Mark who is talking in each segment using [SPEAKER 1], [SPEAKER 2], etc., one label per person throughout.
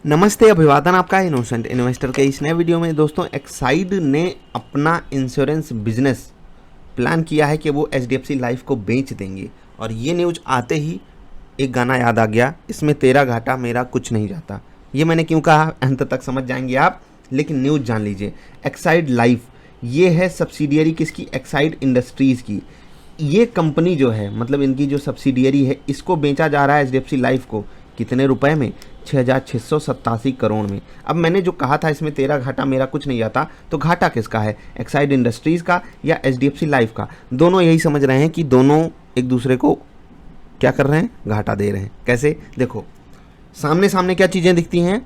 [SPEAKER 1] नमस्ते, अभिवादन आपका इनोसेंट इन्वेस्टर के इस नए वीडियो में। दोस्तों, एक्साइड ने अपना इंश्योरेंस बिजनेस प्लान किया है कि वो HDFC लाइफ को बेच देंगे। और ये न्यूज़ आते ही एक गाना याद आ गया, इसमें तेरा घाटा मेरा कुछ नहीं जाता। ये मैंने क्यों कहा, अंत तक समझ जाएंगे आप, लेकिन न्यूज़ जान लीजिए। एक्साइड लाइफ ये है सब्सिडियरी किसकी, एक्साइड इंडस्ट्रीज़ की। ये कंपनी जो है, मतलब इनकी जो सब्सिडियरी है, इसको बेचा जा रहा है HDFC लाइफ को। कितने रुपए में? 6,687 करोड़ में। अब मैंने जो कहा था इसमें तेरा घाटा मेरा कुछ नहीं जाता, तो घाटा किसका है, एक्साइड इंडस्ट्रीज़ का या HDFC लाइफ का? दोनों यही समझ रहे हैं कि दोनों एक दूसरे को क्या कर रहे हैं, घाटा दे रहे हैं। कैसे? देखो, सामने सामने क्या चीज़ें दिखती हैं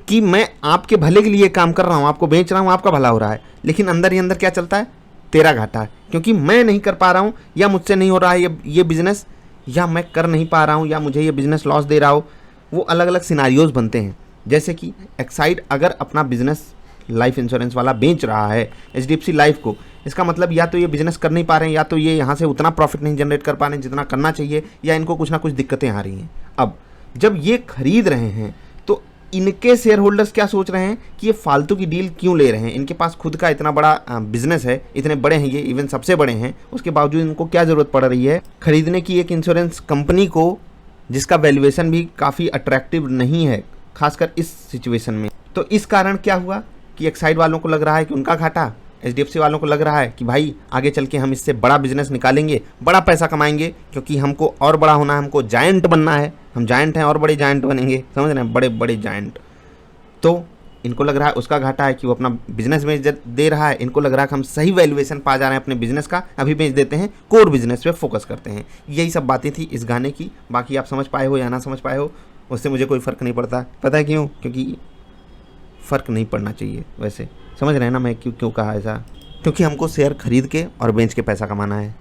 [SPEAKER 1] कि मैं आपके भले के लिए काम कर रहा हूँ, आपको बेच रहा हूँ, आपका भला हो रहा है, लेकिन अंदर ही अंदर क्या चलता है, तेरा घाटा है। क्योंकि मैं नहीं कर पा रहा हूँ, या मुझसे नहीं हो रहा है ये बिज़नेस, या मैं कर नहीं पा रहा हूँ, या मुझे ये बिज़नेस लॉस दे रहा हो। वो अलग अलग सिनारियोज बनते हैं। जैसे कि एक्साइड अगर अपना बिजनेस लाइफ इंश्योरेंस वाला बेच रहा है HDFC लाइफ को, इसका मतलब या तो ये बिजनेस कर नहीं पा रहे हैं, या तो ये यहाँ से उतना प्रॉफिट नहीं जनरेट कर पा रहे हैं जितना करना चाहिए, या इनको कुछ ना कुछ दिक्कतें आ रही हैं। अब जब ये खरीद रहे हैं तो इनके शेयर होल्डर्स क्या सोच रहे हैं कि ये फालतू की डील क्यों ले रहे हैं। इनके पास खुद का इतना बड़ा बिजनेस है, इतने बड़े हैं ये, इवन सबसे बड़े हैं, उसके बावजूद इनको क्या ज़रूरत पड़ रही है खरीदने की एक इंश्योरेंस कंपनी को जिसका वैल्यूएशन भी काफ़ी अट्रैक्टिव नहीं है, खासकर इस सिचुएशन में। तो इस कारण क्या हुआ कि एक्साइड वालों को लग रहा है कि उनका घाटा, HDFC वालों को लग रहा है कि भाई आगे चल के हम इससे बड़ा बिजनेस निकालेंगे, बड़ा पैसा कमाएंगे, क्योंकि हमको और बड़ा होना है, हमको जायंट बनना है। हम जायंट हैं और बड़े जायंट बनेंगे, समझ रहे हैं, बड़े बड़े जायंट। तो इनको लग रहा है उसका घाटा है कि वो अपना बिजनेस बेच दे रहा है। इनको लग रहा है कि हम सही वैल्यूएशन पा जा रहे हैं अपने बिजनेस का, अभी बेच देते हैं, कोर बिजनेस पे फोकस करते हैं। यही सब बातें थी इस गाने की। बाकी आप समझ पाए हो या ना समझ पाए हो, उससे मुझे कोई फ़र्क नहीं पड़ता। पता है क्यों? क्योंकि फ़र्क नहीं पड़ना चाहिए। वैसे समझ रहे हैं ना मैं क्यों कहा ऐसा? क्योंकि हमको शेयर खरीद के और बेच के पैसा कमाना है।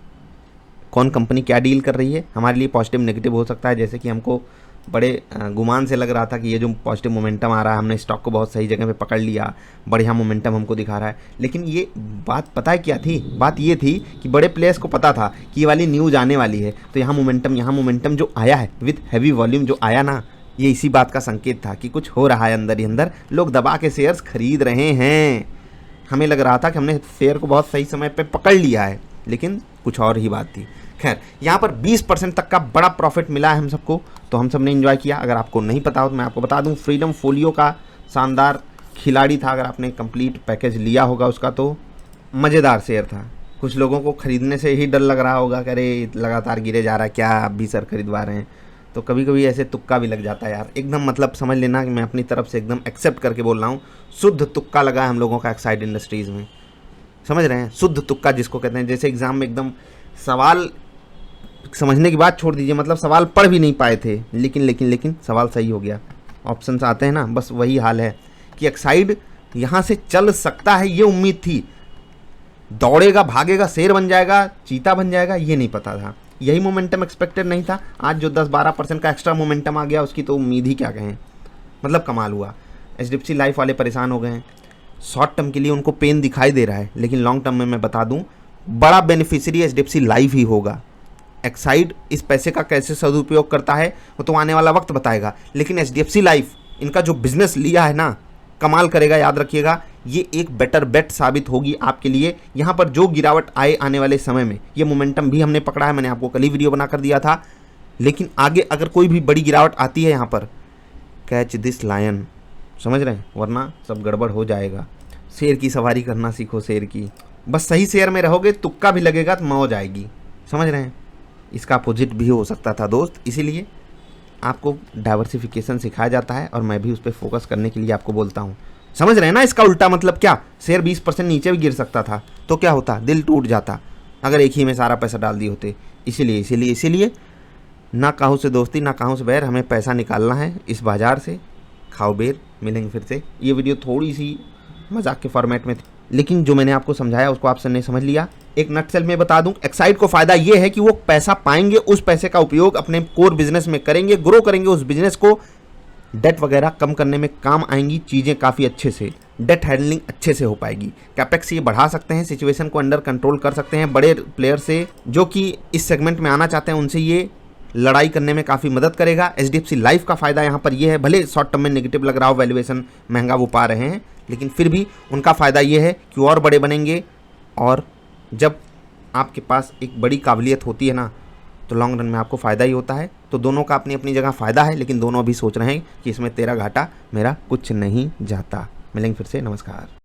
[SPEAKER 1] कौन कंपनी क्या डील कर रही है हमारे लिए पॉजिटिव नेगेटिव हो सकता है। जैसे कि हमको बड़े गुमान से लग रहा था कि ये जो पॉजिटिव मोमेंटम आ रहा है, हमने स्टॉक को बहुत सही जगह पे पकड़ लिया, बढ़िया मोमेंटम हमको दिखा रहा है। लेकिन ये बात पता है क्या थी? बात ये थी कि बड़े प्लेयर्स को पता था कि ये वाली न्यूज़ आने वाली है, तो यहाँ मोमेंटम जो आया है विथ हैवी वॉल्यूम जो आया ना, ये इसी बात का संकेत था कि कुछ हो रहा है अंदर ही अंदर। लोग दबा के शेयर्स खरीद रहे हैं। हमें लग रहा था कि हमने शेयर को बहुत सही समय पर पकड़ लिया है, लेकिन कुछ और ही बात थी। खैर, यहाँ पर 20% तक का बड़ा प्रॉफिट मिला है हम सबको, तो हम सब ने एंजॉय किया। अगर आपको नहीं पता हो तो मैं आपको बता दूं, फ्रीडम फोलियो का शानदार खिलाड़ी था। अगर आपने कंप्लीट पैकेज लिया होगा उसका तो मज़ेदार शेयर था। कुछ लोगों को खरीदने से ही डर लग रहा होगा कि अरे लगातार गिरे जा रहा है, क्या आप भी सर खरीदवा रहे हैं। तो कभी कभी ऐसे तुक्का भी लग जाता है यार, एकदम मतलब समझ लेना कि मैं अपनी तरफ से एकदम एक्सेप्ट करके बोल रहा हूँ। शुद्ध तुक्का लगा है हम लोगों का एक्साइड इंडस्ट्रीज़ में, समझ रहे हैं, शुद्ध तुक्का जिसको कहते हैं। जैसे एग्ज़ाम में एकदम सवाल समझने की बात छोड़ दीजिए, मतलब सवाल पढ़ भी नहीं पाए थे, लेकिन सवाल सही हो गया, ऑप्शंस आते हैं ना, बस वही हाल है कि एक्साइड यहाँ से चल सकता है, ये उम्मीद थी। दौड़ेगा, भागेगा, शेर बन जाएगा, चीता बन जाएगा, ये नहीं पता था। यही मोमेंटम एक्सपेक्टेड नहीं था। आज जो 10-12% का एक्स्ट्रा मोमेंटम आ गया, उसकी तो उम्मीद ही क्या कहें, मतलब कमाल हुआ। HDFC लाइफ वाले परेशान हो गए हैं। शॉर्ट टर्म के लिए उनको पेन दिखाई दे रहा है, लेकिन लॉन्ग टर्म में मैं बता दूँ बड़ा बेनिफिशियरी HDFC लाइफ ही होगा। एक्साइड इस पैसे का कैसे सदुपयोग करता है वो तो आने वाला वक्त बताएगा, लेकिन HDFC लाइफ इनका जो बिजनेस लिया है ना, कमाल करेगा। याद रखिएगा, ये एक बेटर बेट साबित होगी आपके लिए। यहाँ पर जो गिरावट आए आने वाले समय में, ये मोमेंटम भी हमने पकड़ा है, मैंने आपको कल ही वीडियो बना कर दिया था। लेकिन आगे अगर कोई भी बड़ी गिरावट आती है यहाँ पर, कैच दिस लायन, समझ रहे हैं, वरना सब गड़बड़ हो जाएगा। शेर की सवारी करना सीखो, शेर की। बस सही शेयर में रहोगे, तुक्का भी लगेगा तो मौज आएगी, समझ रहे हैं। इसका अपोजिट भी हो सकता था दोस्त, इसीलिए आपको डाइवर्सिफिकेशन सिखाया जाता है और मैं भी उस पर फोकस करने के लिए आपको बोलता हूँ। समझ रहे हैं ना इसका उल्टा मतलब क्या? शेयर 20% नीचे भी गिर सकता था तो क्या होता, दिल टूट जाता अगर एक ही में सारा पैसा डाल दिए होते। इसीलिए ना काहू से दोस्ती ना काहू से बैर, हमें पैसा निकालना है इस बाज़ार से। खाओ बेर, मिलेंगे फिर से। ये वीडियो थोड़ी सी मजाक के फॉर्मेट में थी, लेकिन जो मैंने आपको समझाया उसको आप सबने समझ लिया। एक नटसेल में बता दूं, एक्साइड को फायदा ये है कि वो पैसा पाएंगे, उस पैसे का उपयोग अपने कोर बिजनेस में करेंगे, ग्रो करेंगे उस बिजनेस को। डेट वगैरह कम करने में काम आएंगी चीज़ें काफ़ी अच्छे से, डेट हैंडलिंग अच्छे से हो पाएगी। कैपेक्स ये बढ़ा सकते हैं, सिचुएशन को अंडर कंट्रोल कर सकते हैं। बड़े प्लेयर से जो कि इस सेगमेंट में आना चाहते हैं उनसे ये लड़ाई करने में काफ़ी मदद करेगा। HDFC लाइफ का फ़ायदा यहाँ पर ये है, भले शॉर्ट टर्म में नेगेटिव लग रहा हो, वैल्यूएशन महंगा वो पा रहे हैं, लेकिन फिर भी उनका फ़ायदा ये है कि और बड़े बनेंगे। और जब आपके पास एक बड़ी काबिलियत होती है ना, तो लॉन्ग रन में आपको फ़ायदा ही होता है। तो दोनों का अपनी अपनी जगह फ़ायदा है, लेकिन दोनों अभी सोच रहे हैं कि इसमें तेरा घाटा मेरा कुछ नहीं जाता। मिलेंगे फिर से, नमस्कार।